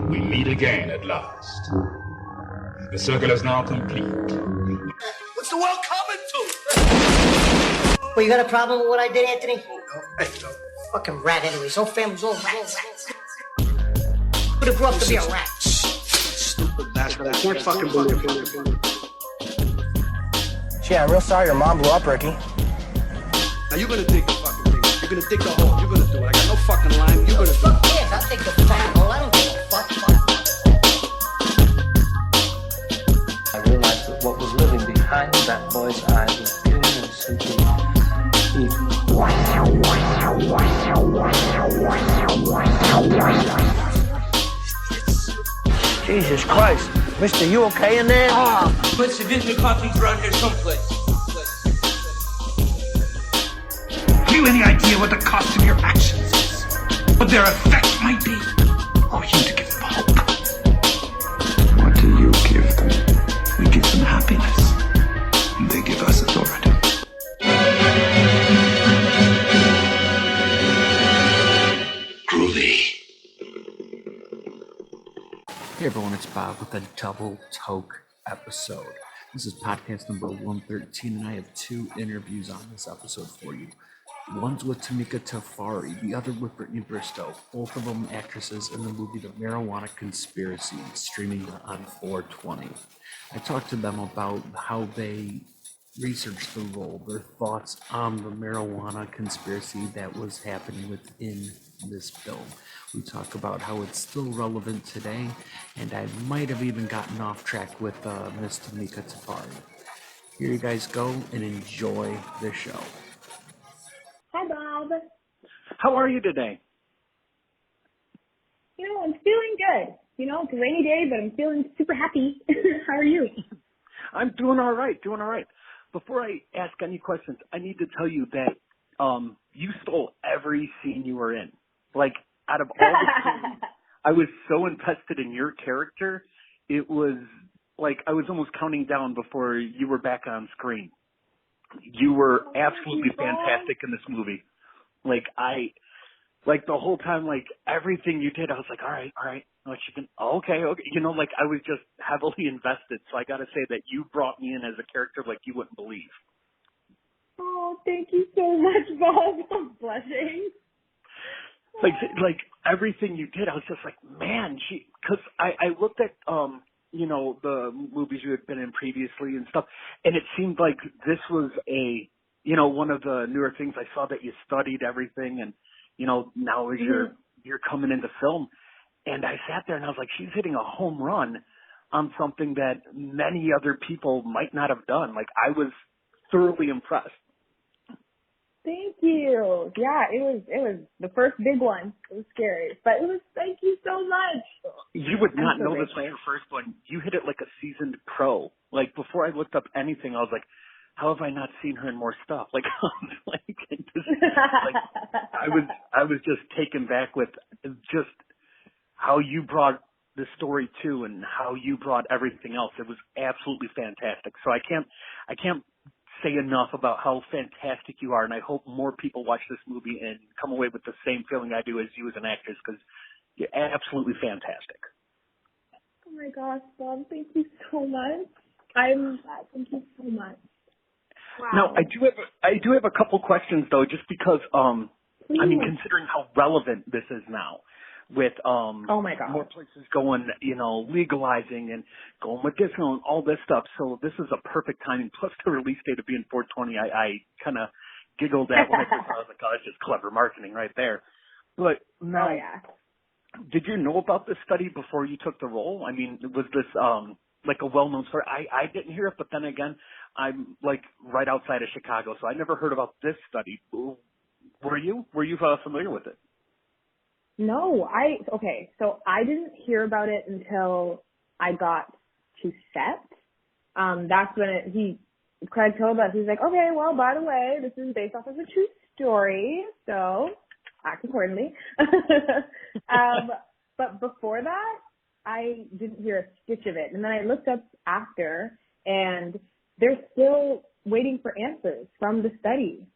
We meet again at last. The circle is now complete. What's the world coming to? Well, you got a problem with what I did, Anthony? Oh, no. Hey, no. Fucking rat anyways. Whole family's all rats. Who'd have grew up to be a rat? Stupid bastard. I can't fucking believe it. Yeah, I'm real sorry your mom blew up, Ricky. Now you're gonna dig the fucking thing. You're gonna dig the hole. You're gonna do it. I got no fucking line. You're gonna do it. Fuck yes, I'll take the fucking hole. I don't give a fuck. I realized that what was living behind that boy's eyes was pure and simple evil. Jesus Christ. Mister, you okay in there? Put some Disney copies around here someplace. Have you any idea what the cost of your actions is? What their effect might be? Or you to give them hope? What do you give them? We give them happiness. And they give us authority. Groovy. Hey everyone, it's Bob with a double toke episode. This is podcast number 113, and I have two interviews on this episode for you. One's with Tymika Tafari, the other with Brittany Bristow, both of them actresses in the movie The Marijuana Conspiracy, streaming on 4/20. I talked to them about how they researched the role, their thoughts on the marijuana conspiracy that was happening within this film. We talk about how it's still relevant today, and I might have even gotten off track with Miss Tymika Tafari. Here you guys go, and enjoy the show. Hi, Bob. How are you today? I'm feeling good. It's a rainy day, but I'm feeling super happy. How are you? I'm doing all right. Before I ask any questions, I need to tell you that you stole every scene you were in. Like, out of all the scenes, I was so invested in your character, it was like I was almost counting down before you were back on screen. You were absolutely fantastic in this movie. Like the whole time, like everything you did, I was like, all right. Okay. I was just heavily invested. So I got to say that you brought me in as a character like you wouldn't believe. Oh, thank you so much, Bob. I'm blushing. Like everything you did, I was just like, man, because I looked at, the movies you had been in previously and stuff, and it seemed like this was one of the newer things. I saw that you studied everything, and, now as you're coming into film, and I sat there and I was like, she's hitting a home run on something that many other people might not have done. Like, I was thoroughly impressed. Thank you. Yeah, it was the first big one. It was scary, but thank you so much. You would not know this was your first one. You hit it like a seasoned pro. Like, before I looked up anything, I was like, how have I not seen her in more stuff? I was just taken back with just how you brought the story too, and how you brought everything else. It was absolutely fantastic. So I can't say enough about how fantastic you are, and I hope more people watch this movie and come away with the same feeling I do as you as an actress, because you're absolutely fantastic. Oh my gosh, Bob, thank you so much. Thank you so much. Wow. Now, I do have a couple questions though, just because considering how relevant this is now, with oh my God, more places going, legalizing and going medicinal and all this stuff. So this is a perfect timing. Plus the release date of being 4/20, I kind of giggled at when I first saw it. I was like, oh, it's just clever marketing right there. But now, did you know about this study before you took the role? I mean, was this like a well-known story? I didn't hear it, but then again, I'm like right outside of Chicago, so I never heard about this study. Were you familiar with it? No, so I didn't hear about it until I got to set. That's when Craig told us, he's like, okay, well, by the way, this is based off of a true story, so act accordingly. But before that, I didn't hear a stitch of it. And then I looked up after, and they're still waiting for answers from the study.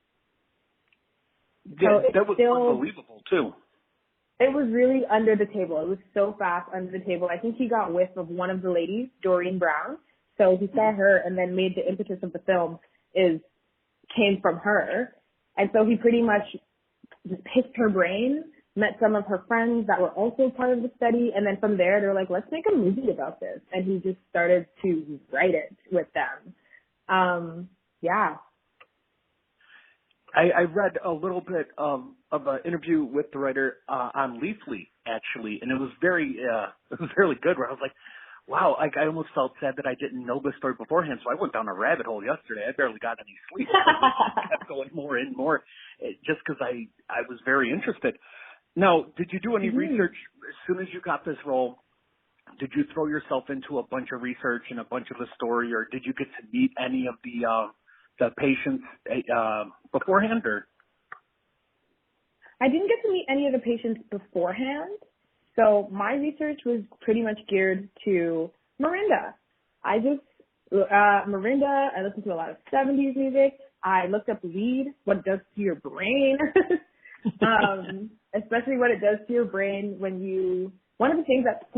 Yeah, so that was unbelievable, too. It was really under the table. It was so fast under the table. I think he got whiff of one of the ladies, Doreen Brown. So he saw her and then made the impetus of the film came from her. And so he pretty much just picked her brain, met some of her friends that were also part of the study. And then from there, they're like, let's make a movie about this. And he just started to write it with them. Yeah. I read a little bit of an interview with the writer on Leafly, actually, and it was really good. Where I was like, wow, I almost felt sad that I didn't know this story beforehand. So I went down a rabbit hole yesterday. I barely got any sleep. I kept going more and more, just because I was very interested. Now, did you do any research as soon as you got this role? Did you throw yourself into a bunch of research and a bunch of the story, or did you get to meet any of the patients beforehand? Or I didn't get to meet any of the patients beforehand. So my research was pretty much geared to Miranda. I listened to a lot of 70s music. I looked up weed, what it does to your brain, especially what it does to your brain when one of the things that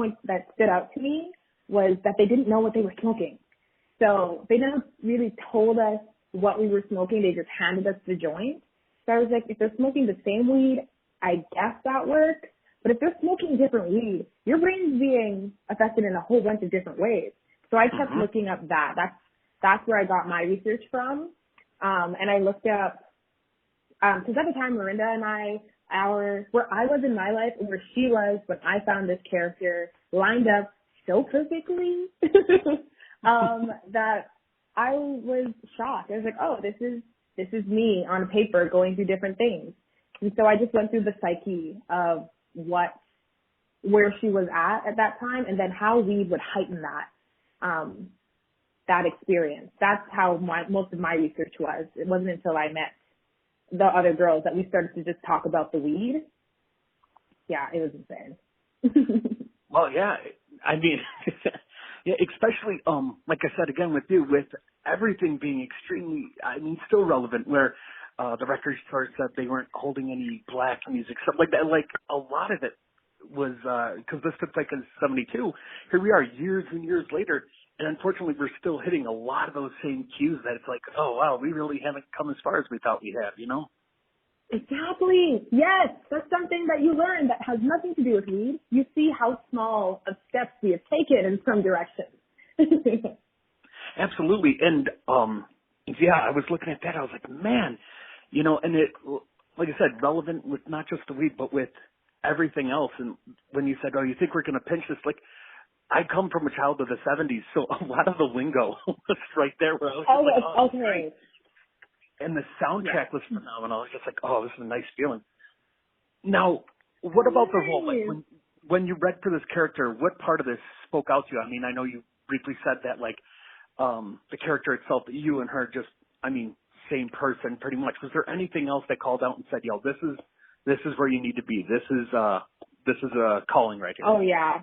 stood out to me was that they didn't know what they were smoking. So they never really told us what we were smoking. They just handed us the joint. So I was like, if they're smoking the same weed, I guess that works. But if they're smoking different weed, your brain's being affected in a whole bunch of different ways. So I kept looking up that. That's where I got my research from. And I looked up, because at the time, Miranda and where I was in my life and where she was when I found this character lined up so perfectly that I was shocked. I was like, oh, this is me on paper going through different things. And so I just went through the psyche of where she was at that time, and then how weed would heighten that experience. That's how most of my research was. It wasn't until I met the other girls that we started to just talk about the weed. Yeah, it was insane. Well, yeah, I mean, yeah, especially, like I said, again, with you, with everything being extremely, still relevant, where the record store said they weren't holding any black music, stuff like that. Like, a lot of it was, because this took place in 72. Here we are years and years later, and unfortunately we're still hitting a lot of those same cues that it's like, oh, wow, we really haven't come as far as we thought we have, you know? Exactly. Yes, that's something that you learn that has nothing to do with weed. You see how small of steps we have taken in some directions. Absolutely. And, yeah, I was looking at that. I was like, man, you know, and it, like I said, relevant with not just the weed, but with everything else. And when you said, oh, you think we're going to pinch this? Like, I come from a child of the 70s, so a lot of the lingo was right there where I was just like, oh, okay. And the soundtrack was phenomenal. I was just like, oh, this is a nice feeling. Now, what about the role? Like, when you read for this character, what part of this spoke out to you? I mean, I know you briefly said that, like, the character itself, you and her just, same person pretty much. Was there anything else that called out and said, yo, this is where you need to be. This is a calling right here. Oh, yeah.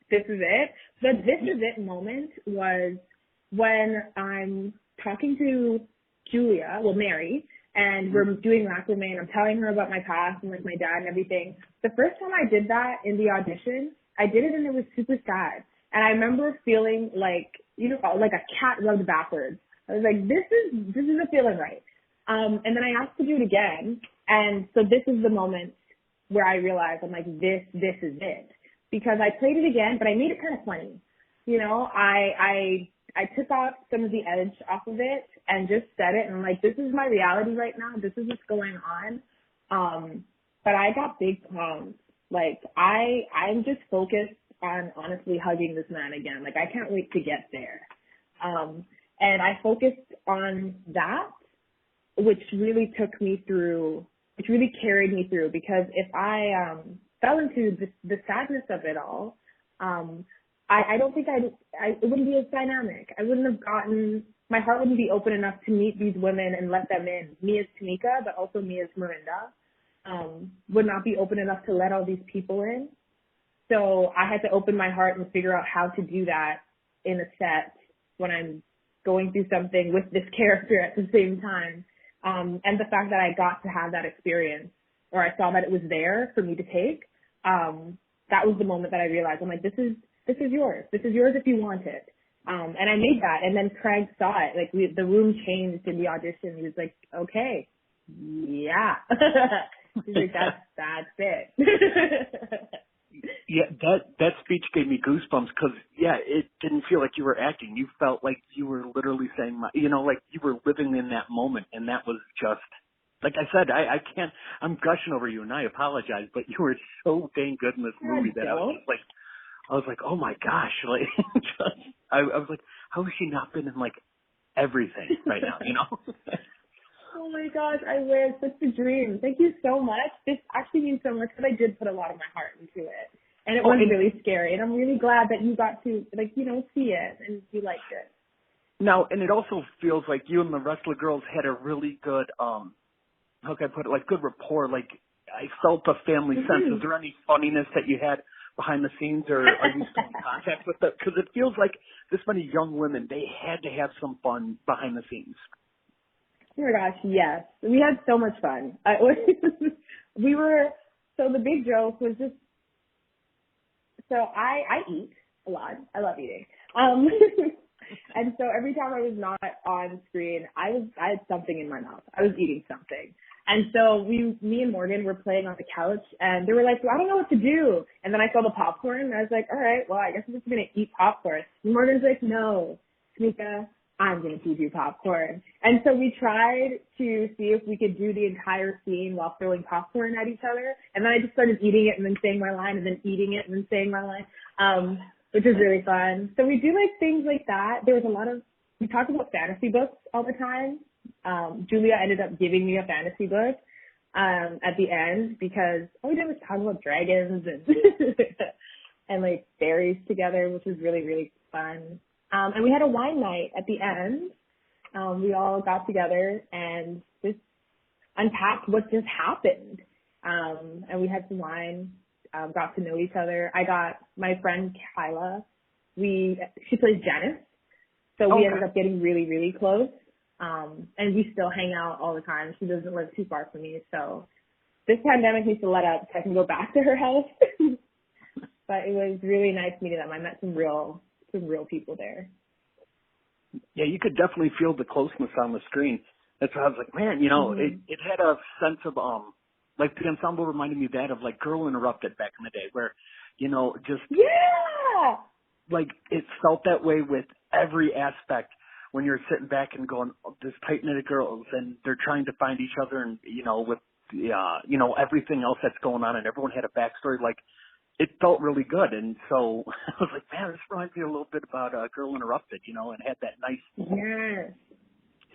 This is it. The this is it moment was when I'm talking to Mary, and we're doing macrame, and I'm telling her about my past and like my dad and everything. The first time I did that in the audition, I did it and it was super sad. And I remember feeling like, like a cat rubbed backwards. I was like, this isn't feeling right. And then I asked to do it again. And so this is the moment where I realized I'm like, this is it. Because I played it again, but I made it kind of funny. I took off some of the edge off of it and just said it. And I'm like, this is my reality right now. This is what's going on. But I got big problems. Like, I'm just focused on honestly hugging this man again. Like, I can't wait to get there. And I focused on that, which really carried me through, because if I fell into the sadness of it all, I don't think it wouldn't be as dynamic. I wouldn't have my heart wouldn't be open enough to meet these women and let them in. Me as Tymika, but also me as Miranda, would not be open enough to let all these people in. So I had to open my heart and figure out how to do that in a set when I'm going through something with this character at the same time. And the fact that I got to have that experience, or I saw that it was there for me to take, that was the moment that I realized, I'm like, this is yours. This is yours if you want it. And I made that. And then Craig saw it. Like, the room changed in the audition. He was like, okay, yeah. He's like, that's it. Yeah, that speech gave me goosebumps because, yeah, it didn't feel like you were acting. You felt like you were literally saying, like you were living in that moment. And that was just, like I said, I can't, I'm gushing over you and I apologize, but you were so dang good in this movie that I was like, oh my gosh. Like, I was like, how has she not been in like everything right now, you know? Oh my gosh, I wish. That's a dream. Thank you so much. This actually means so much because I did put a lot of my heart into it. And it was really scary. And I'm really glad that you got to, like, you know, see it and you liked it. Now, and it also feels like you and the rest of the girls had a really good, how can I put it, like good rapport. Like, I felt a family sense. Is there any funniness that you had behind the scenes, or are you still in contact with them? Because it feels like this many young women, they had to have some fun behind the scenes. Oh my gosh, yes. We had so much fun. So the big joke was just, so I eat a lot. I love eating. And so every time I was not on screen, I had something in my mouth. I was eating something. And so me and Morgan were playing on the couch, and they were like, well, I don't know what to do. And then I saw the popcorn, and I was like, all right, well, I guess I'm just going to eat popcorn. And Morgan's like, no, Tymika, I'm going to feed you popcorn. And so we tried to see if we could do the entire scene while throwing popcorn at each other. And then I just started eating it and then saying my line and then eating it and then saying my line, which was really fun. So we do like things like that. There was we talked about fantasy books all the time. Julia ended up giving me a fantasy book at the end because all we did was talk about dragons and and like fairies together, which was really, really fun. And we had a wine night at the end. We all got together and just unpacked what just happened. And we had some wine, got to know each other. I got my friend Kyla. She plays Janice. So we ended up getting really, really close. And we still hang out all the time. She doesn't live too far from me. So this pandemic needs to let up so I can go back to her house. But it was really nice meeting them. I met some real people there. Yeah, you could definitely feel the closeness on the screen. That's why I was like, man, you know, it had a sense of, like the ensemble reminded me of that of like Girl Interrupted back in the day where, you know, just, yeah, like it felt that way with every aspect when you're sitting back and going, oh, this tight-knitted girls and they're trying to find each other and, you know, with, you know, everything else that's going on and everyone had a backstory, like, it felt really good. And so I was like, man, this reminds me a little bit about Girl Interrupted, you know, and had that nice,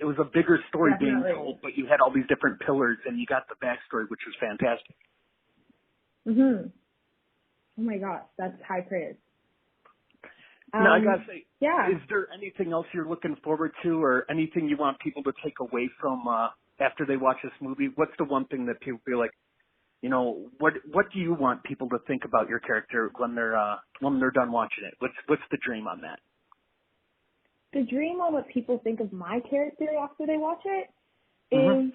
it was a bigger story being told, but you had all these different pillars and you got the backstory, which was fantastic. Oh my gosh, that's high praise. Now, I gotta say, is there anything else you're looking forward to or anything you want people to take away from after they watch this movie? What's the one thing that people feel like, you know, what do you want people to think about your character when they're done watching it? What's the dream on that? The dream on what people think of my character after they watch it is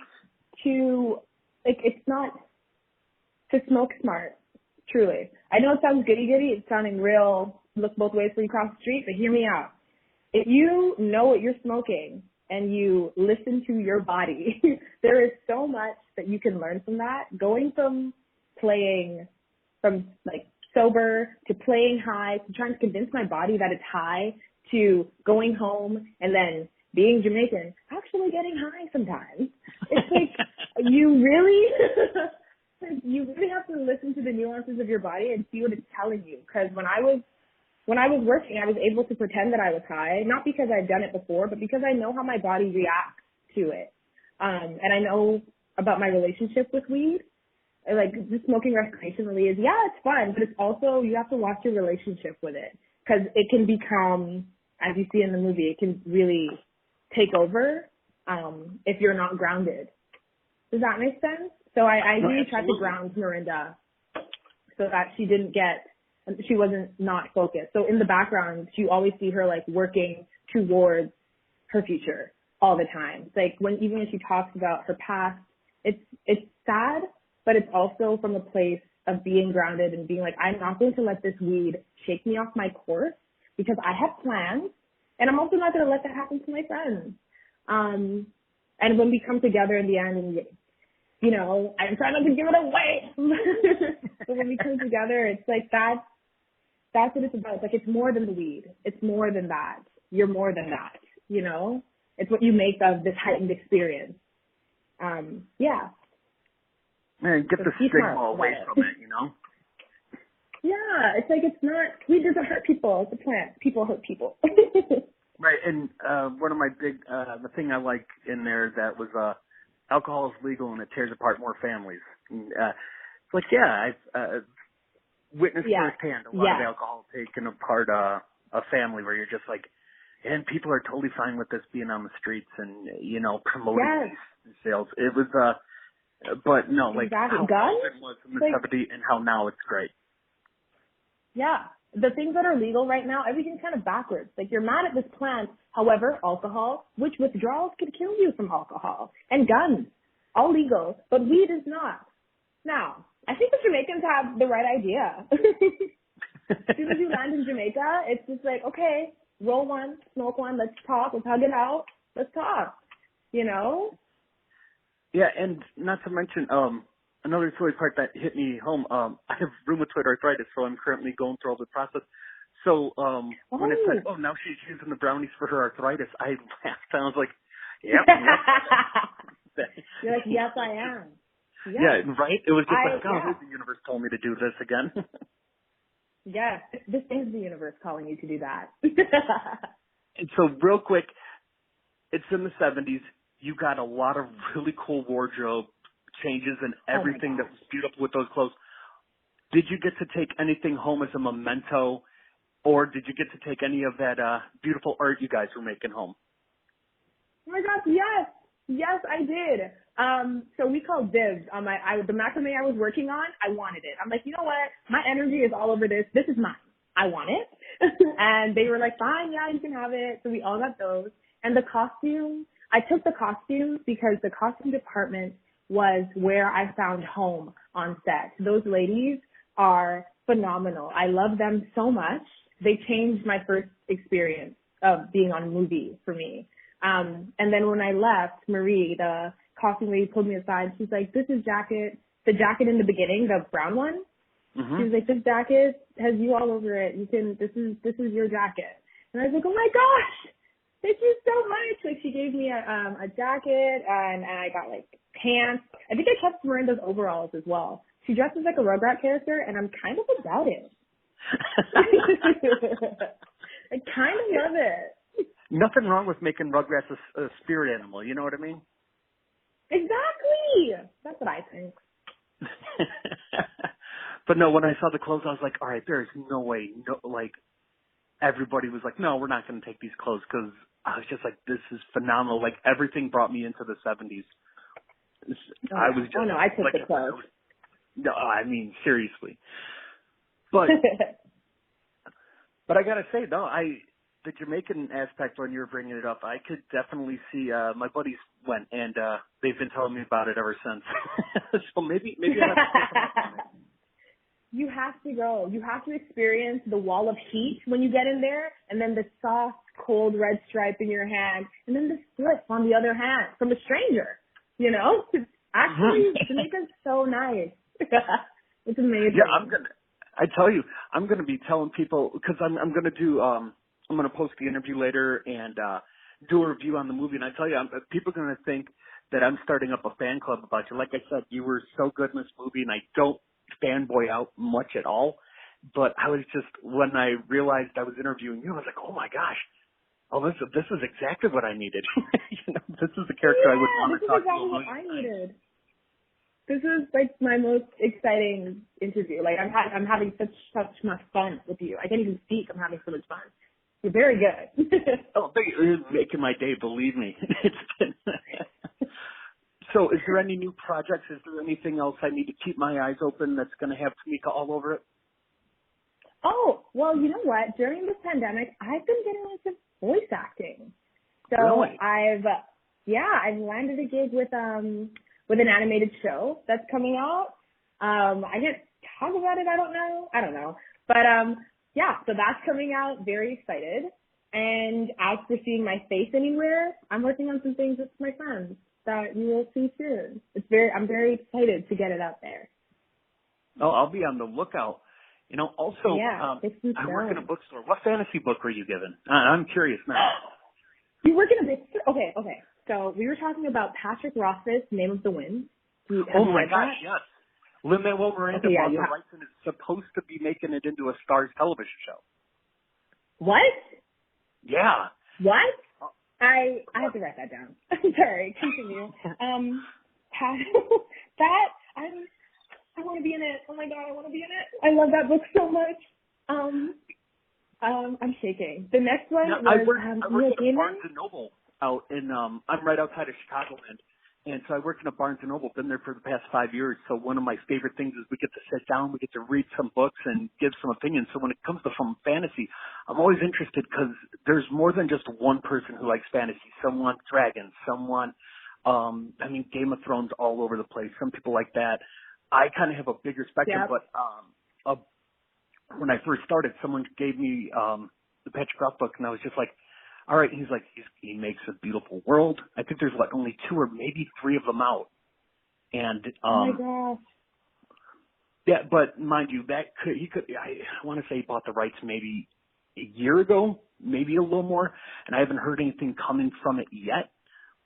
to, like, it's not to smoke smart, truly. I know it sounds goody-goody. It's sounding real, look both ways before you cross the street, but hear me out. If you know what you're smoking and you listen to your body, there is so much that you can learn from that. Going from playing from like sober to playing high to trying to convince my body that it's high to going home and then being Jamaican, actually getting high sometimes. It's like you really have to listen to the nuances of your body and see what it's telling you. Because when I was working, I was able to pretend that I was high, not because I'd done it before, but because I know how my body reacts to it. And I know about my relationship with weed. Like, the smoking recreationally is, it's fun, but it's also, you have to watch your relationship with it. Because it can become, as you see in the movie, it can really take over if you're not grounded. Does that make sense? So I really tried to ground Miranda so that she wasn't not focused. So in the background, you always see her like working towards her future all the time. It's like even when she talks about her past, it's sad, but it's also from a place of being grounded and being like, I'm not going to let this weed shake me off my course because I have plans, and I'm also not going to let that happen to my friends. And when we come together in the end, and you know, I'm trying not to give it away, but when we come together, it's like that's what it's about. It's like, it's more than the weed. It's more than that. You're more than that, you know? It's what you make of this heightened experience. Yeah. Man, get So the stigma away from it, you know? Yeah, it's like, it's not, weed doesn't hurt people. It's a plant. People hurt people. Right, and one of my big, the thing I like in there that was, alcohol is legal and it tears apart more families. And, it's like, yeah, I've witnessed firsthand a lot of alcohol taking apart a family where you're just like, and people are totally fine with this being on the streets and, you know, promoting these sales. It was, but no, like how it was in the 70s and how now it's great. Yeah. The things that are legal right now, everything's kind of backwards. Like, you're mad at this plant. However, alcohol, which withdrawals could kill you from alcohol, and guns, all legal, but weed is not. Now, I think the Jamaicans have the right idea. As soon as you land in Jamaica, it's just like, okay, roll one, smoke one, let's talk, let's hug it out, let's talk, you know? Yeah, and not to mention, another story part that hit me home, I have rheumatoid arthritis, so I'm currently going through all the process. So when it said, oh, now she's using the brownies for her arthritis, I laughed and I was like, yep. You're like, yes, I am. Yeah, right? It was just like, oh, the universe told me to do this again. Yes, this is the universe calling you to do that. And so real quick, it's in the 70s. You got a lot of really cool wardrobe changes and everything that was beautiful with those clothes. Did you get to take anything home as a memento, or did you get to take any of that beautiful art you guys were making home? Oh my gosh, yes. Yes, I did. So we called dibs on the macrame I was working on. I wanted it. I'm like, you know what? My energy is all over this. This is mine. I want it. And they were like, fine, yeah, you can have it. So we all got those. And the costumes, I took the costumes because the costume department was where I found home on set. Those ladies are phenomenal. I love them so much. They changed my first experience of being on a movie for me. And then when I left, Marie, the costume lady, pulled me aside. She's like, this is the jacket in the beginning, the brown one. Mm-hmm. She was like, this jacket has you all over it. This is your jacket. And I was like, oh my gosh, thank you so much. Like, she gave me a jacket and I got like pants. I think I kept Miranda's overalls as well. She dresses like a Rugrat character and I'm kind of about it. I kind of love it. Nothing wrong with making Rugrats a spirit animal, you know what I mean? Exactly. That's what I think. But no, when I saw the clothes, I was like, all right, there's no way. No, like, everybody was like, no, we're not going to take these clothes, because I was just like, this is phenomenal. Like, everything brought me into the 70s. I was just I took like, the clothes. No, I mean, seriously. But I got to say, no, the Jamaican aspect, when you were bringing it up, I could definitely see, my buddies went, and they've been telling me about it ever since. So maybe I'll have to take them up on it. You have to go. You have to experience the wall of heat when you get in there, and then the soft, cold red stripe in your hand, and then the slip on the other hand from a stranger. You know? Actually, Jamaica's so nice. It's amazing. Yeah, I tell you, I'm going to be telling people, because I'm going to do, I'm going to post the interview later and do a review on the movie. And I tell you, people are going to think that I'm starting up a fan club about you. Like I said, you were so good in this movie, and I don't fanboy out much at all. But I was just, when I realized I was interviewing you, I was like, oh my gosh, this is exactly what I needed. You know, this is the character I would want to talk to. This is exactly what I needed. This is like my most exciting interview. Like, I'm having such much fun with you. I can't even speak. I'm having so much fun. You're very good. Oh, you're making my day, believe me. It's been So is there any new projects? Is there anything else I need to keep my eyes open that's going to have Tymika all over it? Oh, well, you know what? During this pandemic, I've been getting into voice acting. So really? I've landed a gig with an animated show that's coming out. I get talk about it. I don't know. But yeah, so that's coming out. Very excited. And as for seeing my face anywhere, I'm working on some things with my friends that you will see soon. I'm very excited to get it out there. Oh, I'll be on the lookout. You know, also, yeah, I work in a bookstore. What fantasy book were you given? I'm curious now. You work in a bookstore? Okay. So we were talking about Patrick Rothfuss's Name of the Wind. Oh my gosh, yes. Lin-Manuel Miranda bought the rights and is supposed to be making it into a Starz television show. What? Yeah. What? I have to write that down. I'm sorry. Continue. I want to be in it. Oh my God, I want to be in it. I love that book so much. I'm shaking. The next one was I work at a Barnes & Noble out in, I'm right outside of Chicagoland. And so I work in a Barnes & Noble, been there for the past 5 years. So one of my favorite things is we get to sit down, we get to read some books and give some opinions. So when it comes to some fantasy, I'm always interested because there's more than just one person who likes fantasy. Some want dragons, some want, Game of Thrones all over the place. Some people like that. I kind of have a bigger spectrum, but when I first started, someone gave me the Patrick Roth book, and I was just like, all right. He's like, he makes a beautiful world. I think there's only 2 or maybe 3 of them out. And oh my gosh. Yeah, but mind you, I want to say he bought the rights maybe a year ago, maybe a little more, and I haven't heard anything coming from it yet.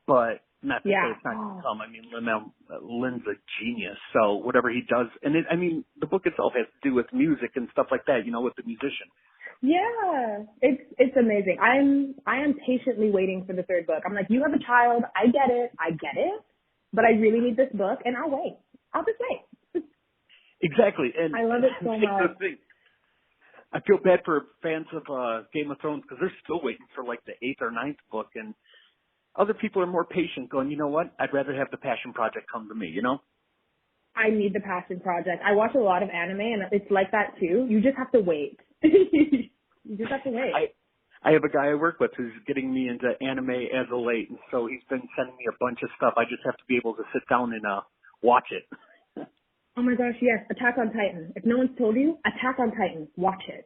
But not to say it's not going to come. I mean, Lynn's a genius, so whatever he does, and the book itself has to do with music and stuff like that, with the musician. Yeah, it's amazing. I am patiently waiting for the 3rd book. I'm like, you have a child. I get it, but I really need this book, and I'll wait. I'll just wait. Exactly, and I love it so much. I feel bad for fans of Game of Thrones because they're still waiting for like the 8th or 9th book, and other people are more patient, going, you know what? I'd rather have the Passion Project come to me. I need the Passion Project. I watch a lot of anime, and it's like that too. You just have to wait. You just have to wait. I have a guy I work with who's getting me into anime as of late, and so he's been sending me a bunch of stuff. I just have to be able to sit down and watch it. Oh my gosh, yes. Attack on Titan. If no one's told you, Attack on Titan. Watch it.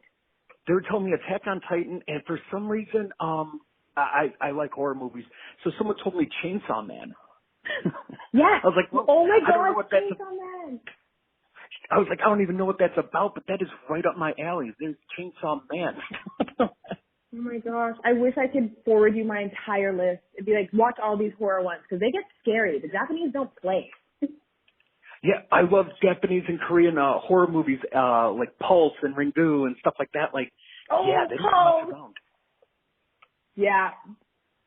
They were telling me Attack on Titan, and for some reason, I like horror movies. So someone told me Chainsaw Man. Yes. I was like, well, oh my I don't know God, what that's Chainsaw Man. I was like, I don't even know what that's about, but that is right up my alley. There's Chainsaw Man. Oh my gosh. I wish I could forward you my entire list. It'd be like, watch all these horror ones, because they get scary. The Japanese don't play. Yeah, I love Japanese and Korean horror movies, like Pulse and Ringu and stuff like that. Like, yeah, they don't mess around. Yeah.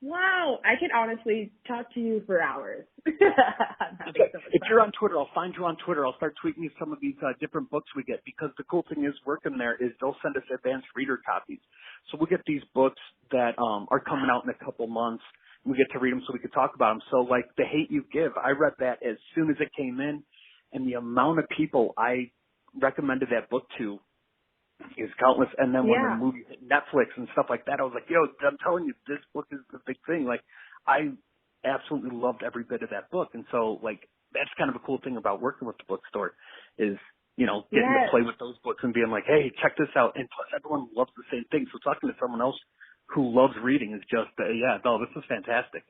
Wow. I could honestly talk to you for hours. If you're on Twitter, I'll find you on Twitter. I'll start tweeting you some of these different books we get, because the cool thing is working there is they'll send us advanced reader copies. So we'll get these books that are coming out in a couple months. We get to read them so we can talk about them. So like The Hate You Give, I read that as soon as it came in, and the amount of people I recommended that book to is countless. And then when the movie hit Netflix and stuff like that, I was like, yo, I'm telling you, this book is the big thing. Like, I absolutely loved every bit of that book. And so, like, that's kind of a cool thing about working with the bookstore is, getting to play with those books and being like, hey, check this out. And plus, everyone loves the same thing. So talking to someone else who loves reading is just, this is fantastic.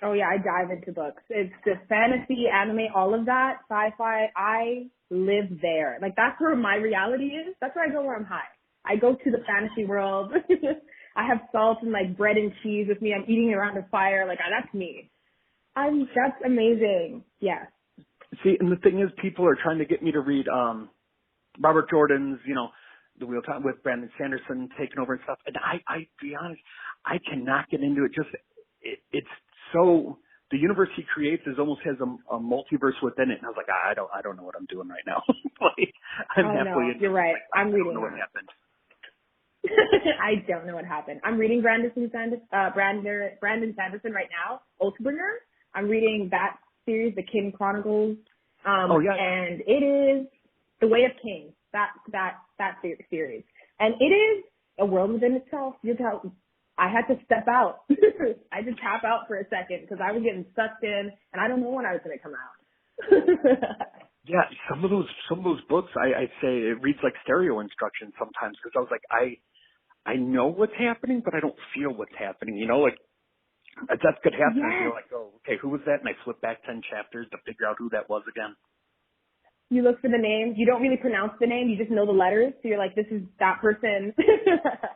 Oh, yeah, I dive into books. It's the fantasy, anime, all of that, sci-fi. I live there. Like, that's where my reality is. That's where I go where I'm high. I go to the fantasy world. I have salt and, like, bread and cheese with me. I'm eating around a fire. Like, that's me. That's amazing. Yes. See, and the thing is, people are trying to get me to read Robert Jordan's, The Wheel Time with Brandon Sanderson taking over and stuff. And I to be honest, I cannot get into it. It's so, the universe he creates almost has a multiverse within it. And I was like, I don't know what I'm doing right now. Like, I'm halfway in. You're right. I'm reading. I don't know what happened. I don't know what happened. I'm reading Brandon Sanderson right now, Oathbringer. I'm reading that series, The King Chronicles. And it is The Way of Kings, that series. And it is a world within itself. I had to step out. I had to tap out for a second because I was getting sucked in, and I don't know when I was going to come out. Yeah, some of those books, I'd say it reads like stereo instructions sometimes, because I was like, I know what's happening, but I don't feel what's happening. You know, like a death could happen, and you're like, oh, okay, who was that? And I flip back 10 chapters to figure out who that was again. You look for the name. You don't really pronounce the name. You just know the letters. So you're like, this is that person.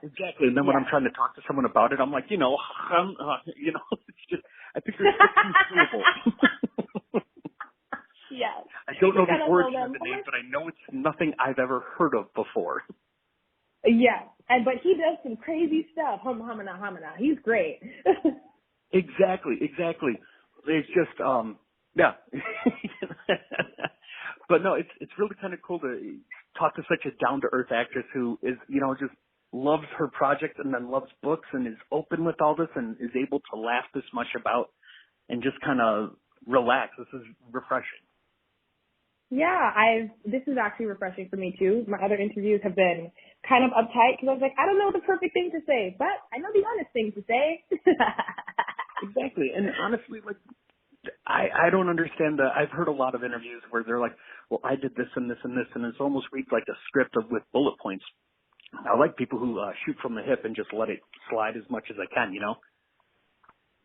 Exactly. And then when I'm trying to talk to someone about it, I'm like, it's just, I think there's 15 syllables. Yeah. I don't know the origin of the name, but I know it's nothing I've ever heard of before. Yeah. But he does some crazy stuff. Hamana. He's great. Exactly. It's just, yeah. But no, it's really kind of cool to talk to such a down-to-earth actress who is, just loves her project and then loves books and is open with all this and is able to laugh this much about and just kind of relax. This is refreshing. Yeah, this is actually refreshing for me too. My other interviews have been kind of uptight because I was like, I don't know the perfect thing to say, but I know the honest thing to say. Exactly. And honestly, like, I don't understand I've heard a lot of interviews where they're like, well, I did this and this and this, and it's almost reads like a script with bullet points. I like people who shoot from the hip and just let it slide as much as I can,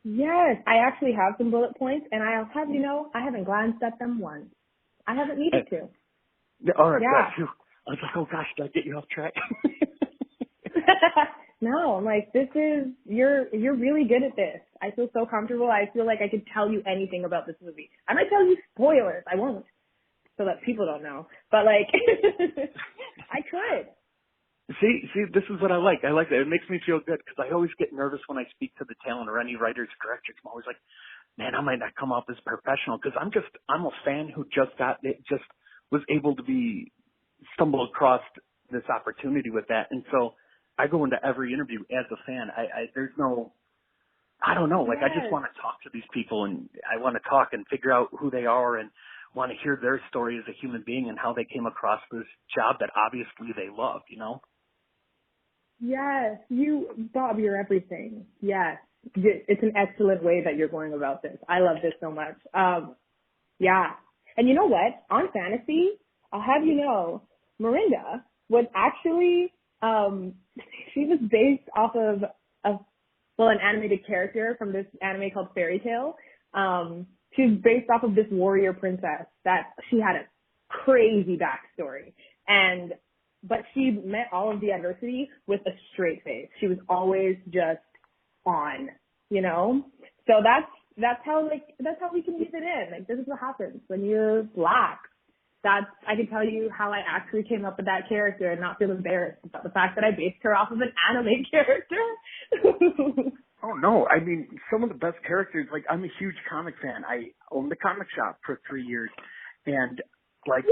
Yes, I actually have some bullet points, and I'll have I haven't glanced at them once. I haven't needed to. Yeah, all right, yeah. I was like, oh gosh, did I get you off track? No, I'm like, you're really good at this. I feel so comfortable. I feel like I could tell you anything about this movie. I might tell you spoilers. I won't, so that people don't know. But like, I could. See, this is what I like. I like that. It makes me feel good because I always get nervous when I speak to the talent or any writers, directors. I'm always like, man, I might not come off as professional because I'm a fan who just was able to stumble across this opportunity with that. And so I go into every interview as a fan. There's no, I don't know, like I just want to talk to these people and I want to talk and figure out who they are and want to hear their story as a human being and how they came across this job that obviously they love, Yes, Bob, you're everything. Yes. It's an excellent way that you're going about this. I love this so much. Yeah. And you know what? On Fantasy, I'll have you know, Miranda was actually, she was based off of an animated character from this anime called Fairy Tail. She's based off of this warrior princess that she had a crazy backstory. But she met all of the adversity with a straight face. She was always just on, So that's how we can use it in. Like, this is what happens when you're Black. I can tell you how I actually came up with that character and not feel embarrassed about the fact that I based her off of an anime character. Oh no, I mean, some of the best characters, like I'm a huge comic fan. I owned a comic shop for 3 years and like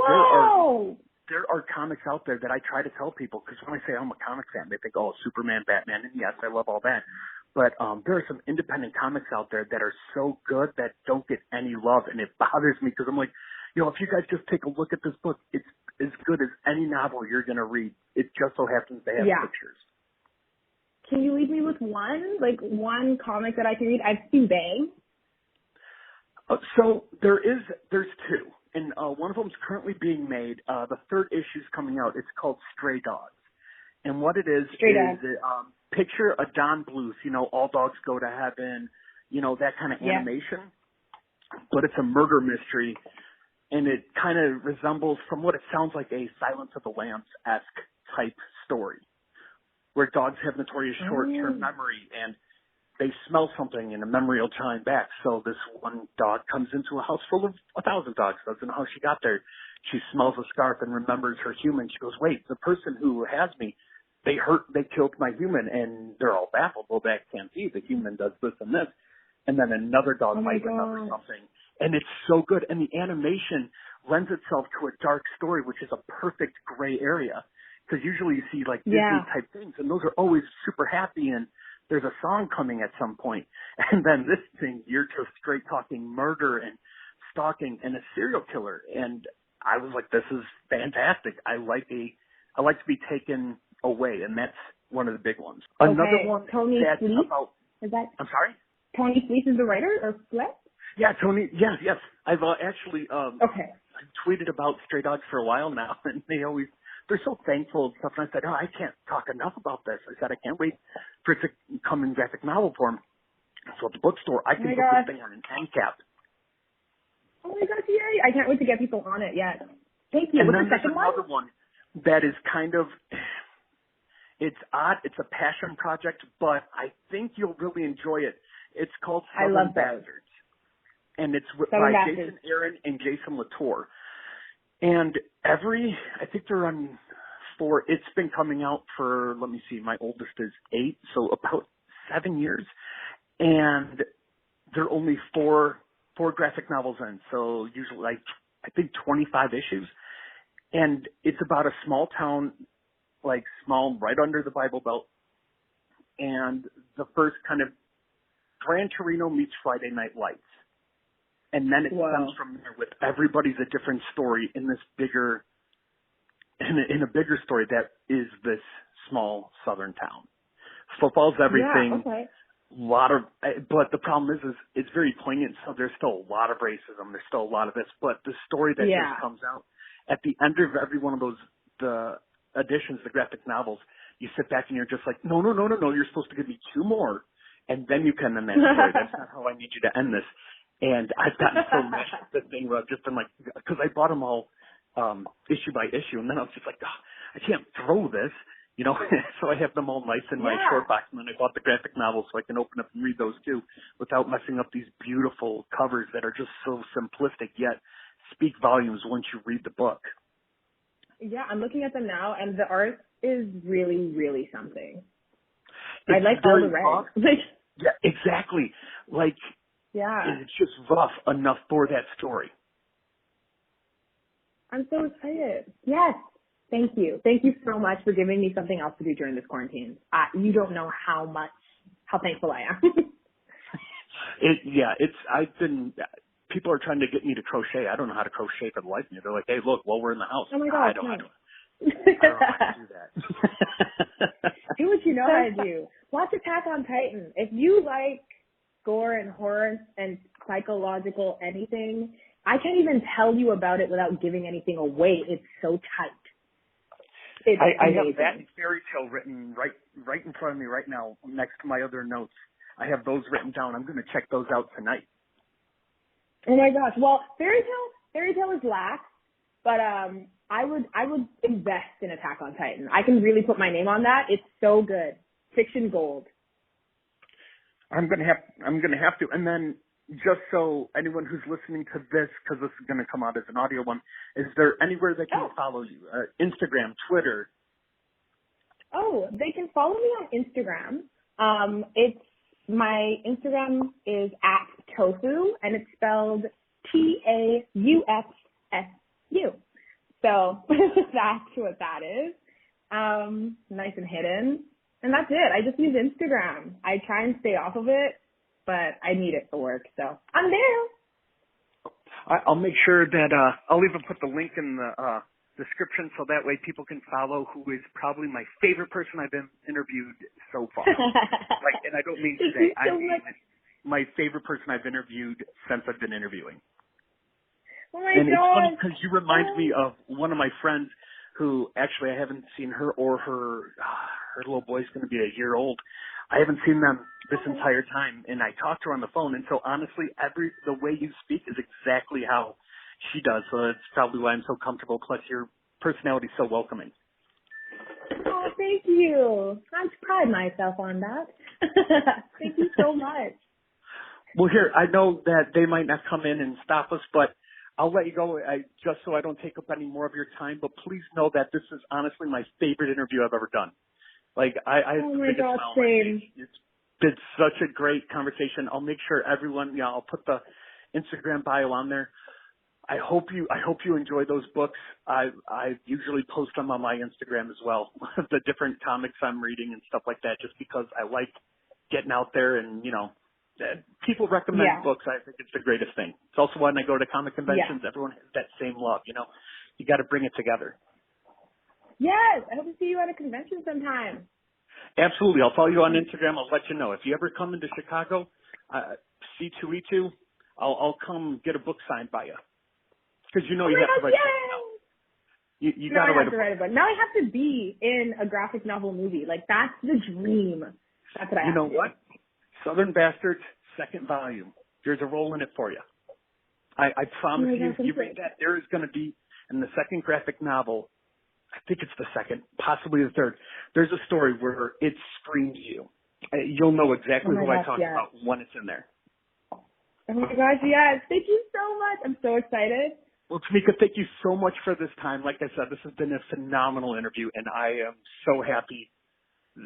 there are comics out there that I try to tell people because when I say I'm a comic fan, they think, oh, Superman, Batman, and yes, I love all that. But there are some independent comics out there that are so good that don't get any love, and it bothers me because I'm like, if you guys just take a look at this book, it's as good as any novel you're going to read. It just so happens they have pictures. Can you leave me with one comic that I can read? I've seen Bang. So there's two. And one of them is currently being made. The third issue is coming out. It's called Stray Dogs. And what it is picture a Don Bluth, all dogs go to heaven, that kind of animation. But it's a murder mystery. And it kind of resembles, from what it sounds like, a Silence of the Lambs-esque type story. Where dogs have notorious short-term memory and they smell something and a memory will chime back. So this one dog comes into a house full of 1,000 dogs. Doesn't know how she got there. She smells a scarf and remembers her human. She goes, wait, the person who has me, they killed my human. And they're all baffled. Well, that can't be. The human does this and this. And then another dog might remember something. And it's so good. And the animation lends itself to a dark story, which is a perfect gray area. Because usually you see like Disney type things and those are always super happy and there's a song coming at some point. And then this thing, you're just straight talking murder and stalking and a serial killer. And I was like, this is fantastic. I like to be taken away. And that's one of the big ones. Okay. Another one Tony that's Fleet? about, is that? I'm sorry? Tony Fleet is the writer or Fleet? Yeah, Tony. Yes. I've actually, okay. tweeted about Stray Dogs for a while now, and they're so thankful and stuff. And I said, I can't talk enough about this. I said, I can't wait for it to come in graphic novel form. So at the bookstore, I can put this thing on an end cap. Oh my gosh, yay! I can't wait to get people on it yet. Thank you. And What's then the second there's another one that is kind of, it's odd. It's a passion project, but I think you'll really enjoy it. It's called Southern Bastards. And it's by Jason Aaron and Jason Latour. And I think they're on 4, it's been coming out for, let me see, my oldest is 8, so about 7 years. And there are only 4 graphic novels in, so usually I think 25 issues. And it's about a small town, small, right under the Bible Belt. And the first kind of Gran Torino meets Friday Night Lights. And then it stems from there with everybody's a different story in this bigger, in a bigger story that is this small southern town. Football's everything. Yeah, okay. But the problem is it's very poignant. So there's still a lot of racism. There's still a lot of this. But the story that just comes out at the end of every one of those, the editions, the graphic novels, you sit back and you're just like, no. You're supposed to give me 2 more, and then you can end that story. That's not how I need you to end this. And I've gotten so meshed with the thing where I've just been like, because I bought them all issue by issue, and then I was just like, I can't throw this, so I have them all nice in my short box, and then I bought the graphic novels so I can open up and read those too without messing up these beautiful covers that are just so simplistic yet speak volumes once you read the book. Yeah, I'm looking at them now, and the art is really, really something. I like all the red. Yeah, exactly. It's just rough enough for that story. I'm so excited. Yes. Thank you. Thank you so much for giving me something else to do during this quarantine. You don't know how thankful I am. People are trying to get me to crochet. I don't know how to crochet for the life of me. They're like, hey, look, while we're in the house. Oh my God. I don't know how to do that. Do what you know how to do. Watch Attack on Titan. If you like gore and horror and psychological anything, I can't even tell you about it without giving anything away. It's so tight. I have that and Fairy Tale written right in front of me right now next to my other notes. I have those written down. I'm going to check those out tonight. Oh my gosh. Well, Fairy Tale is lax, but I would invest in Attack on Titan. I can really put my name on that. It's so good. Fiction gold. I'm gonna have to. And then just so anyone who's listening to this, because this is gonna come out as an audio one, is there anywhere they can follow you? Instagram, Twitter. Oh, they can follow me on Instagram. My Instagram is @tofu, and it's spelled TAUFSU. So that's what that is. Nice and hidden. And that's it. I just use Instagram. I try and stay off of it, but I need it for work, so I'm there. I'll make sure that I'll even put the link in the description so that way people can follow who is probably my favorite person I've been interviewed so far. And I don't mean today. I mean my favorite person I've interviewed since I've been interviewing. Oh my God. It's funny because you remind me of one of my friends who actually I haven't seen her or her little boy's going to be a year old. I haven't seen them this entire time, and I talked to her on the phone. And so honestly, the way you speak is exactly how she does. So that's probably why I'm so comfortable. Plus, your personality is so welcoming. Oh, thank you. I pride myself on that. Thank you so much. Well, here, I know that they might not come in and stop us, but I'll let you go just so I don't take up any more of your time. But please know that this is honestly my favorite interview I've ever done. Oh my God, same. It's been such a great conversation. I'll make sure everyone, I'll put the Instagram bio on there. I hope you enjoy those books. I usually post them on my Instagram as well, the different comics I'm reading and stuff like that, just because I like getting out there and, people recommend books. I think it's the greatest thing. It's also when I go to comic conventions, everyone has that same love, you got to bring it together. Yes, I hope to see you at a convention sometime. Absolutely. I'll follow you on Instagram. I'll let you know. If you ever come into Chicago, C2E2, I'll come get a book signed by you. Because you know Oh you my have to gosh, write something else. You now got I to have to write a book. Now I have to be in a graphic novel movie. Like, that's the dream. That's what I You have know to do. what? Southern Bastards, second volume. There's a role in it for you. I promise you, you read that, there is going to be, in the second graphic novel, I think it's the second, possibly the third, there's a story where it screams you. You'll know exactly who I talk about when it's in there. Oh my gosh, yes. Thank you so much. I'm so excited. Well, Tymika, thank you so much for this time. Like I said, this has been a phenomenal interview, and I am so happy.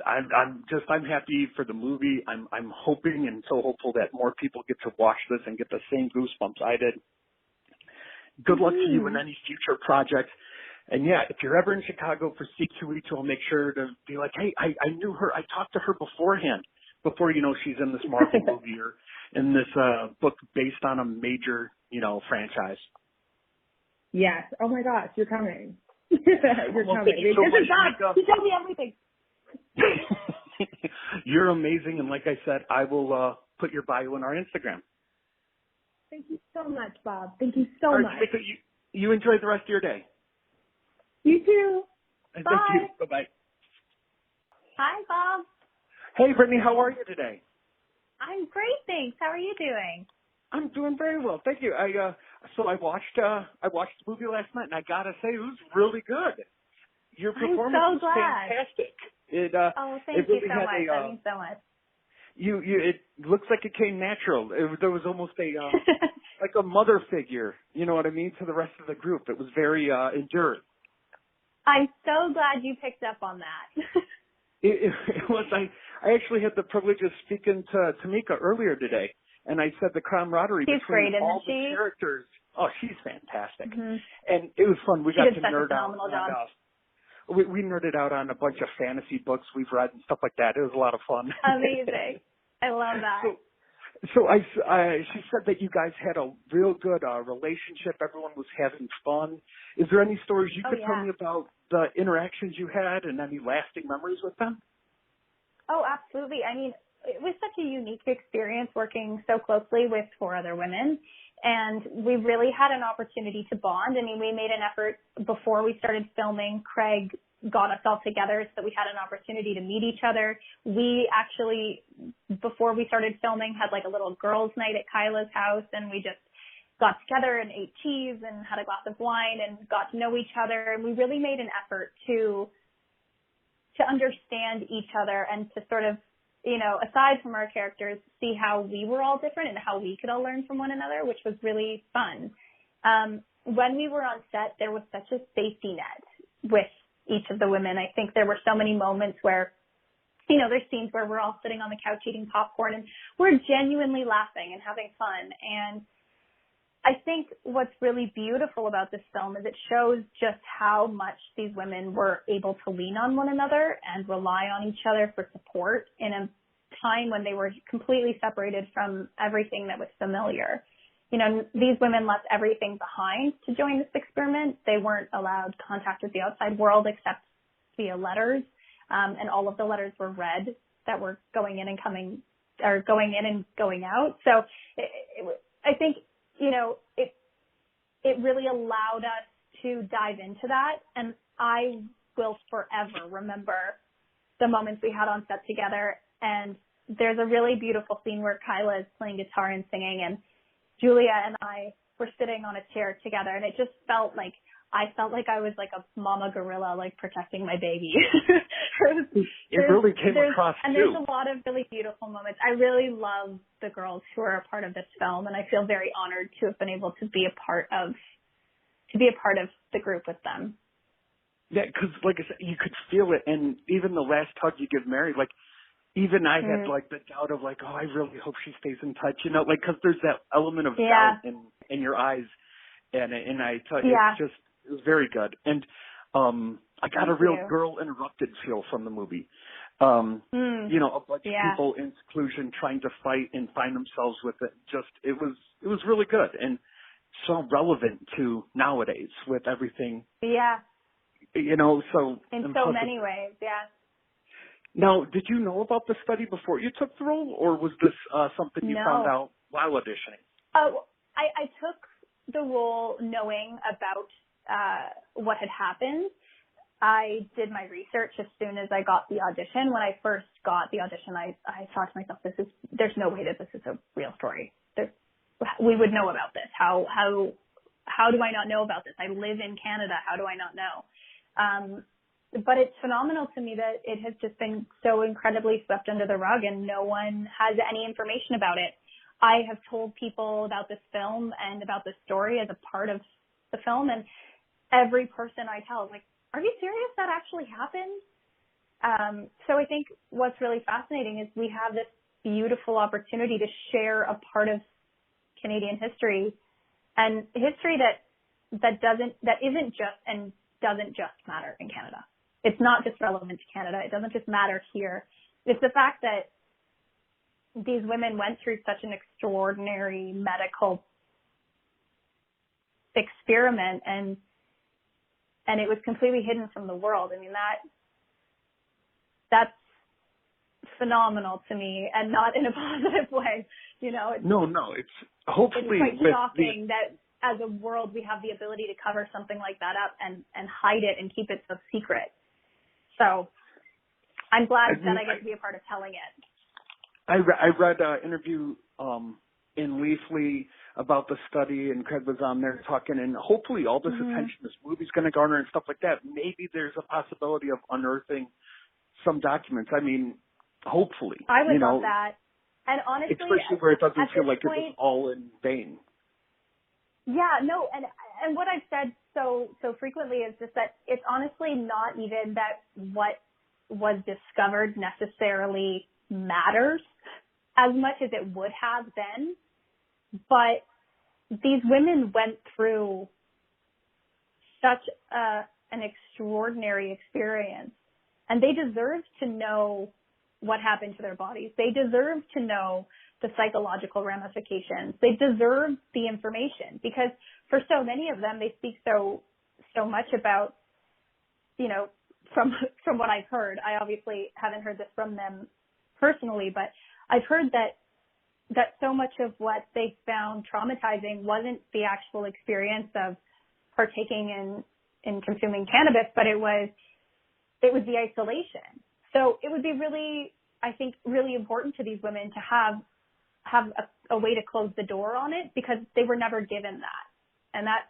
I'm happy for the movie. I'm hoping and so hopeful that more people get to watch this and get the same goosebumps I did. Good luck to you in any future projects. And yeah, if you're ever in Chicago for C2E2, I'll make sure to be like, hey, I knew her. I talked to her beforehand, before, you know, she's in this Marvel movie or in this book based on a major, you know, franchise. Yes. Oh my gosh, you're coming. You're coming. Thank you so This is much, Bob. He told me everything. You're amazing, and like I said, I will put your bio in our Instagram. Thank you so much, Bob. Thank you so All right, much. Tymika, you enjoy the rest of your day. You too. Thank Bye. you. Bye-bye. Hi, Bob. Hey, Brittany, how are you today? I'm great, thanks. How are you doing? I'm doing very well, thank you. I watched the movie last night, and I gotta say, it was really good. Your performance I'm so was glad. fantastic. Thank you so much. That means so much. It looks like it came natural. There was almost a like a mother figure, you know what I mean, to the rest of the group. It was very enduring. I'm so glad you picked up on that. It was. I actually had the privilege of speaking to Tymika earlier today, and I said the camaraderie between all the characters. Oh, she's fantastic, and it was fun. We got to nerd out. We nerded out on a bunch of fantasy books we've read and stuff like that. It was a lot of fun. Amazing. I love that. So she said that you guys had a real good relationship. Everyone was having fun. Is there any stories you could tell me about the interactions you had and any lasting memories with them? Oh, absolutely. I mean, it was such a unique experience working so closely with 4 other women. And we really had an opportunity to bond. I mean, we made an effort before we started filming. Craig got us all together so that we had an opportunity to meet each other. We actually, before we started filming, had like a little girls' night at Kyla's house, and we just got together and ate cheese and had a glass of wine and got to know each other. And we really made an effort to understand each other and to sort of, you know, aside from our characters, see how we were all different and how we could all learn from one another, which was really fun. When we were on set, there was such a safety net with each of the women. I think there were so many moments where, you know, there's scenes where we're all sitting on the couch eating popcorn and we're genuinely laughing and having fun. And I think what's really beautiful about this film is it shows just how much these women were able to lean on one another and rely on each other for support in a time when they were completely separated from everything that was familiar. You know, these women left everything behind to join this experiment. They weren't allowed contact with the outside world except via letters, and all of the letters were read that were going in and going out. So I think, you know, it really allowed us to dive into that. And I will forever remember the moments we had on set together. And there's a really beautiful scene where Kyla is playing guitar and singing, and Julia and I were sitting on a chair together, and it just felt like I was like a mama gorilla, like protecting my baby. It really came across too. And there's a lot of really beautiful moments. I really love the girls who are a part of this film, and I feel very honored to have been able to be a part of the group with them. Yeah, because like I said, you could feel it, and even the last hug you give Mary, like even I had like the doubt of like, oh, I really hope she stays in touch, you know, like because there's that element of doubt in your eyes, and I tell you, it was very good, and I got a real Girl Interrupted feel from the movie. You know, a bunch of people in seclusion trying to fight and find themselves with it. Just it was really good and so relevant to nowadays with everything. Yeah. You know, so in so many ways, Now, did you know about the study before you took the role, or was this something you found out while auditioning? Oh, I took the role knowing about what had happened. I did my research as soon as I got the audition. When I first got the audition, I thought to myself, there's no way that this is a real story. We would know about this. How do I not know about this? I live in Canada. How do I not know? But it's phenomenal to me that it has just been so incredibly swept under the rug and no one has any information about it. I have told people about this film and about this story as a part of the film, and every person I tell is like, are you serious? That actually happened? So I think what's really fascinating is we have this beautiful opportunity to share a part of Canadian history, and history that isn't just and doesn't just matter in Canada. It's not just relevant to Canada. It doesn't just matter here. It's the fact that these women went through such an extraordinary medical experiment and it was completely hidden from the world. I mean, that's phenomenal to me, and not in a positive way. You know, it's hopefully it's quite shocking that as a world we have the ability to cover something like that up and hide it and keep it so secret. So I'm glad that I get to be a part of telling it. I read an interview in Leafly about the study, and Craig was on there talking, and hopefully all this attention this movie's going to garner and stuff like that, maybe there's a possibility of unearthing some documents. I mean, hopefully. I would love that. And honestly, especially where it doesn't feel like point, it was all in vain. Yeah, no, and what I've said so frequently is just that it's honestly not even that what was discovered necessarily matters as much as it would have then, but these women went through such an extraordinary experience, and they deserve to know what happened to their bodies. They deserve to know the psychological ramifications. They deserve the information, because for so many of them, they speak so much about, you know, from what I've heard. I obviously haven't heard this from them personally, but I've heard that so much of what they found traumatizing wasn't the actual experience of partaking in consuming cannabis, but it was the isolation. So it would be really, I think, really important to these women to have a way to close the door on it, because they were never given that. And that's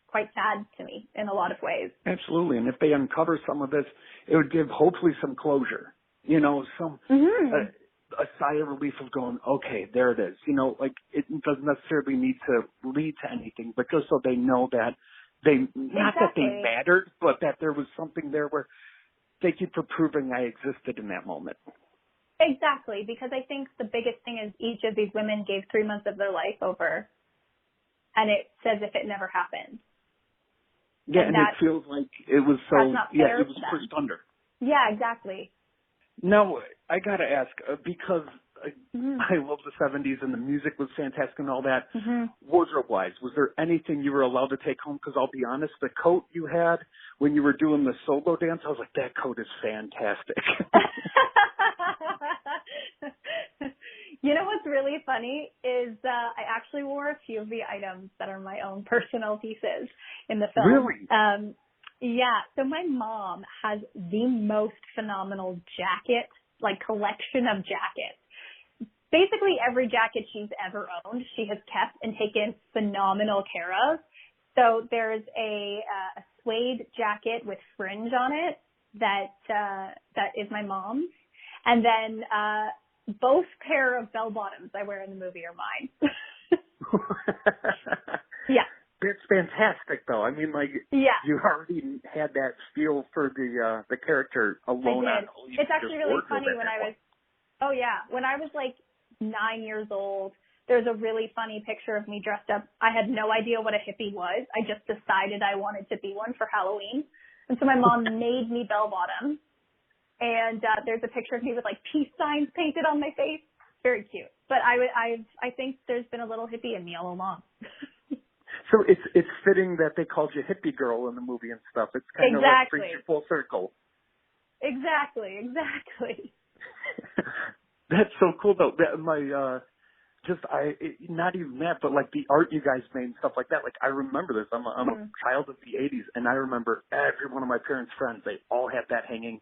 quite sad to me in a lot of ways. Absolutely. And if they uncover some of this, it would give hopefully some closure, you know, some a sigh of relief of going, okay, there it is. You know, like it doesn't necessarily need to lead to anything, but just so they know that not that they mattered, but that there was something there where thank you for proving I existed in that moment. Exactly, because I think the biggest thing is each of these women gave 3 months of their life over, and it's as if it never happened. Yeah, and it feels like it was so, it was pushed under. Yeah, exactly. Now, I got to ask, because I love the 70s and the music was fantastic and all that, wardrobe-wise, was there anything you were allowed to take home? Because I'll be honest, the coat you had when you were doing the solo dance, I was like, that coat is fantastic. You know what's really funny is I actually wore a few of the items that are my own personal pieces in the film. Really? Yeah. So my mom has the most phenomenal jacket, like collection of jackets. Basically every jacket she's ever owned, she has kept and taken phenomenal care of. So there's a suede jacket with fringe on it that is my mom's. And then both pair of bell bottoms I wear in the movie are mine. Yeah. It's fantastic, though. I mean, like, you already had that feel for the character alone. I did. It's actually really funny when I was like 9 years old, there's a really funny picture of me dressed up. I had no idea what a hippie was. I just decided I wanted to be one for Halloween. And so my mom made me bell bottoms. And there's a picture of me with like peace signs painted on my face. Very cute. But I think there's been a little hippie in me all along. So it's fitting that they called you hippie girl in the movie and stuff. It's kind of like brings you full circle. Exactly. That's so cool though. My not even that, but like the art you guys made and stuff like that. Like I remember this. I'm a child of the '80s, and I remember every one of my parents' friends. They all had that hanging,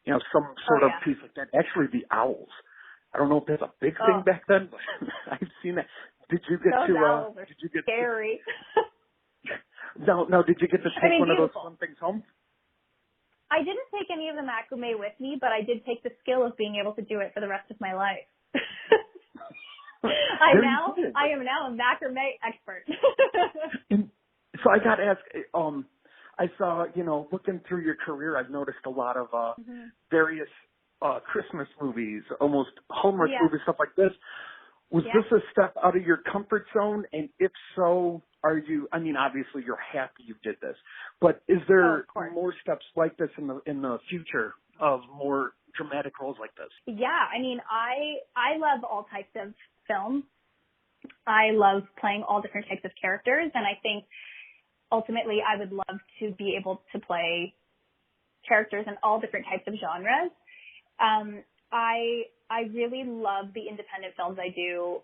some sort of piece like that. Actually, the owls. I don't know if that's a big thing back then, but I've seen that. Did you get Those to? owls are did you get scary. No. Did you get to take one beautiful. of those fun things home? I didn't take any of the macrame with me, but I did take the skill of being able to do it for the rest of my life. I am now a macrame expert. And so I got to ask, I saw, looking through your career, I've noticed a lot of various Christmas movies, almost Hallmark movies, stuff like this. Was this a step out of your comfort zone? And if so, obviously you're happy you did this, but is there more steps like this in the future of more dramatic roles like this? Yeah, I love all types of film. I love playing all different types of characters, and I think ultimately I would love to be able to play characters in all different types of genres. I really love the independent films I do.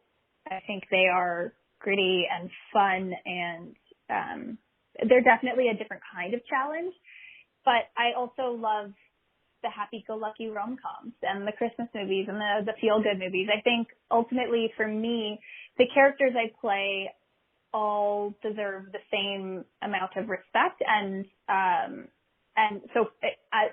I think they are gritty and fun, and they're definitely a different kind of challenge. But I also love the happy-go-lucky rom-coms and the Christmas movies and the feel-good movies. I think ultimately for me, the characters I play all deserve the same amount of respect and so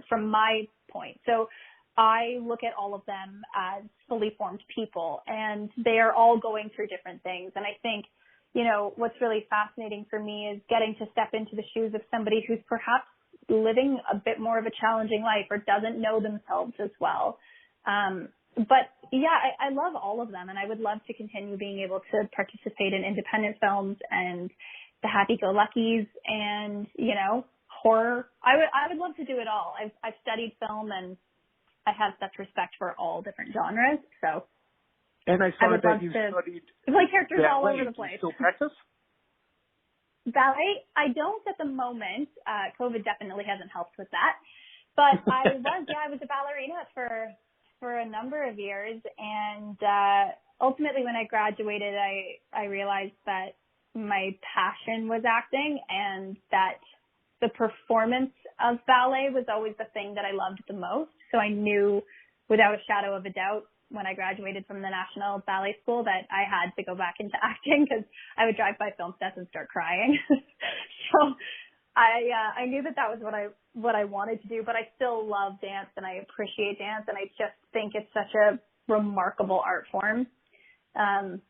from my point. So I look at all of them as fully formed people, and they are all going through different things. And I think, what's really fascinating for me is getting to step into the shoes of somebody who's perhaps living a bit more of a challenging life or doesn't know themselves as well. But yeah, I love all of them, and I would love to continue being able to participate in independent films and the happy-go-luckies and, horror. I would love to do it all. I've studied film, and I have such respect for all different genres. So, and I saw that you studied play characters all over the place. Do you still practice? Ballet, I don't at the moment. COVID definitely hasn't helped with that. But I was a ballerina for a number of years, and ultimately when I graduated, I realized that my passion was acting, and that the performance of ballet was always the thing that I loved the most. So I knew without a shadow of a doubt when I graduated from the National Ballet School that I had to go back into acting, because I would drive by film sets and start crying. So I knew that was what I wanted to do, but I still love dance and I appreciate dance, and I just think it's such a remarkable art form. And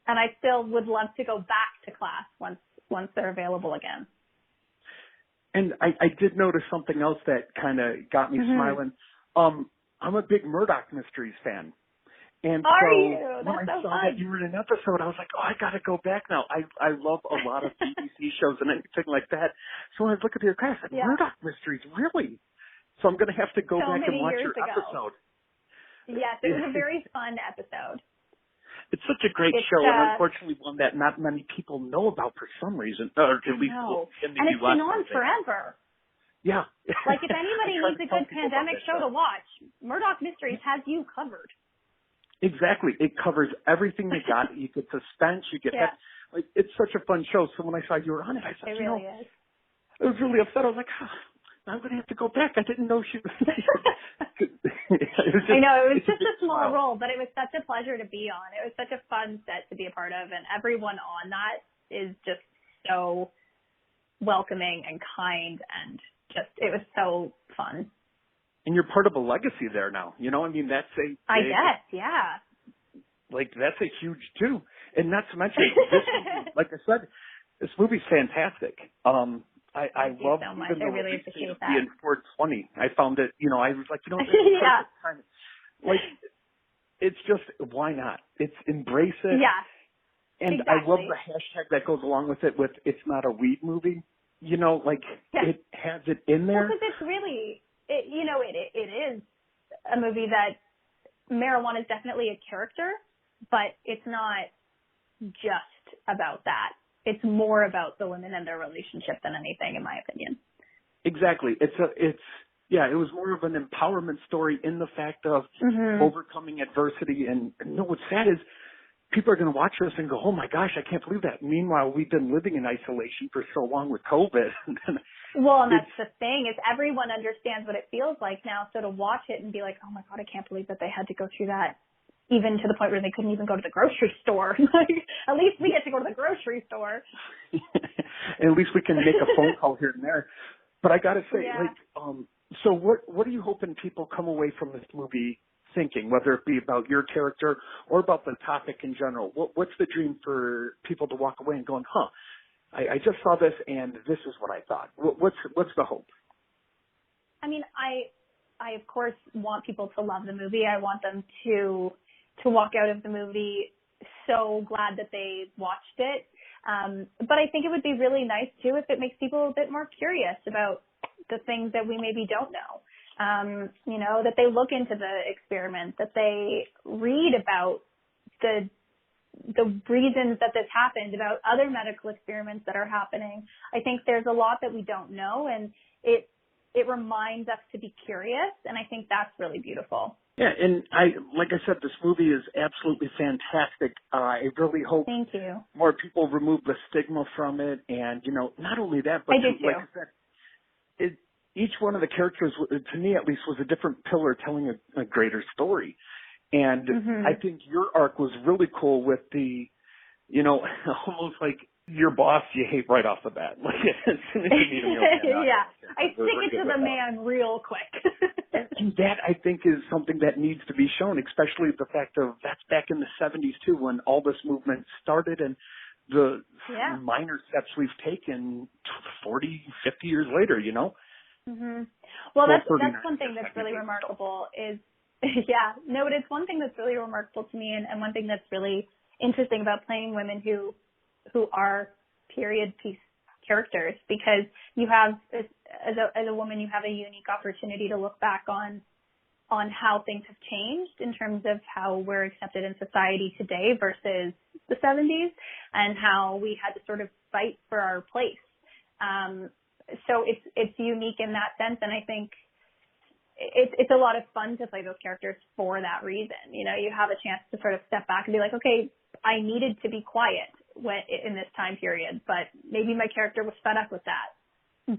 I still would love to go back to class once they're available again. And I did notice something else that kind of got me smiling. I'm a big Murdoch Mysteries fan. And when I saw that you were in an episode, I was like, I got to go back now. I love a lot of BBC shows and anything like that. So when I was looking at your cast, I said, Murdoch Mysteries, really? So I'm going to have to go back and watch your episode. Yes, it was a very fun episode. It's such a great show, and unfortunately one that not many people know about for some reason, or at least in the and US. it's been on forever. Yeah. Like, if anybody needs a good pandemic show to watch, Murdoch Mysteries has you covered. Exactly. It covers everything they got. You get suspense, you get that. Like, it's such a fun show. So when I saw you were on it, I said, it really is. I was really upset. I was like, I'm going to have to go back. I didn't know she was. I know, it was just a small role, but it was such a pleasure to be on. It was such a fun set to be a part of, and everyone on that is just so welcoming and kind, and it was so fun. And you're part of a legacy there now. That's I guess, yeah. Like, that's a huge too. And not to mention, this movie, like I said, this movie's fantastic. I love so much. I really appreciate that. Being 420. I found it, I was like, yeah. time. Like, it's just, why not? It's embrace it. Yeah. And exactly. I love the hashtag that goes along with it with it's not a weed movie. It has it in there. Because it's really, it is a movie that marijuana is definitely a character, but it's not just about that. It's more about the women and their relationship than anything, in my opinion. Exactly. It was more of an empowerment story in the fact of overcoming adversity. And what's sad is people are going to watch this and go, oh my gosh, I can't believe that. Meanwhile, we've been living in isolation for so long with COVID. Well, and that's the thing, is everyone understands what it feels like now. So to watch it and be like, oh my God, I can't believe that they had to go through that, even to the point where they couldn't even go to the grocery store. Like, at least we get to go to the grocery store. At least we can make a phone call here and there. But I got to say, so what are you hoping people come away from this movie thinking, whether it be about your character or about the topic in general? What's the dream for people to walk away and going, I just saw this and this is what I thought. What's the hope? I mean, I of course want people to love the movie. I want them to walk out of the movie so glad that they watched it. But I think it would be really nice too if it makes people a bit more curious about the things that we maybe don't know. That they look into the experiment, that they read about the reasons that this happened, about other medical experiments that are happening. I think there's a lot that we don't know, and it reminds us to be curious, and I think that's really beautiful. Yeah, and like I said, this movie is absolutely fantastic. I really hope Thank you. more people remove the stigma from it, and not only that, but like I said, each one of the characters, to me at least, was a different pillar telling a greater story. And I think your arc was really cool with the, almost like your boss you hate right off the bat. Like, as soon as you meet him, I stick it to the man real quick. And that, I think, is something that needs to be shown, especially the fact of that's back in the 70s, too, when all this movement started, and the minor steps we've taken 40, 50 years later, Well, that's one thing that's really remarkable is, it's one thing that's really remarkable to me, and one thing that's really interesting about playing women who are period piece characters, because you have, as a woman, you have a unique opportunity to look back on how things have changed in terms of how we're accepted in society today versus the 70s, and how we had to sort of fight for our place. So it's unique in that sense, and I think it's a lot of fun to play those characters for that reason. You have a chance to sort of step back and be like, okay, I needed to be quiet in this time period, but maybe my character was fed up with that.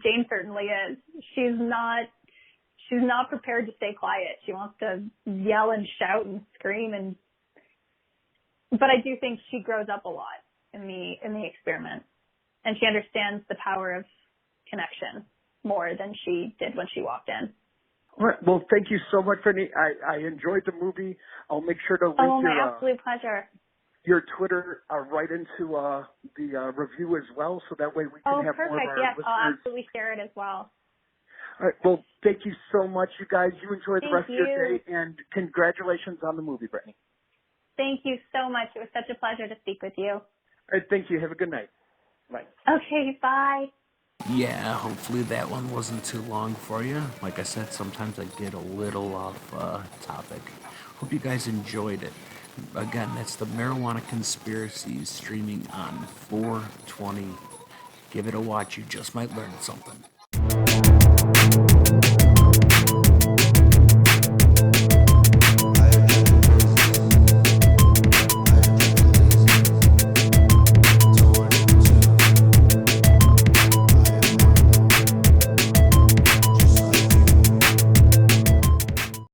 Jane certainly is. She's not prepared to stay quiet. She wants to yell and shout and scream, but I do think she grows up a lot in the experiment, and she understands the power of connection more than she did when she walked in. All right. Well, thank you so much, Brittany. I enjoyed the movie. I'll make sure to link my absolute pleasure. Your Twitter right into the review as well, so that way we can have perfect. more of our listeners. I'll absolutely share it as well. All right. Well, thank you so much, you guys. You enjoy the rest Thank of your day, and congratulations on the movie, Brittany. Thank you so much. It was such a pleasure to speak with you. All right. Thank you. Have a good night. Bye. Okay. Bye. Yeah, hopefully that one wasn't too long for you. Like I said, sometimes I get a little off topic. Hope you guys enjoyed it. Again, that's the Marijuana Conspiracy, streaming on 4/20. Give it a watch. You just might learn something.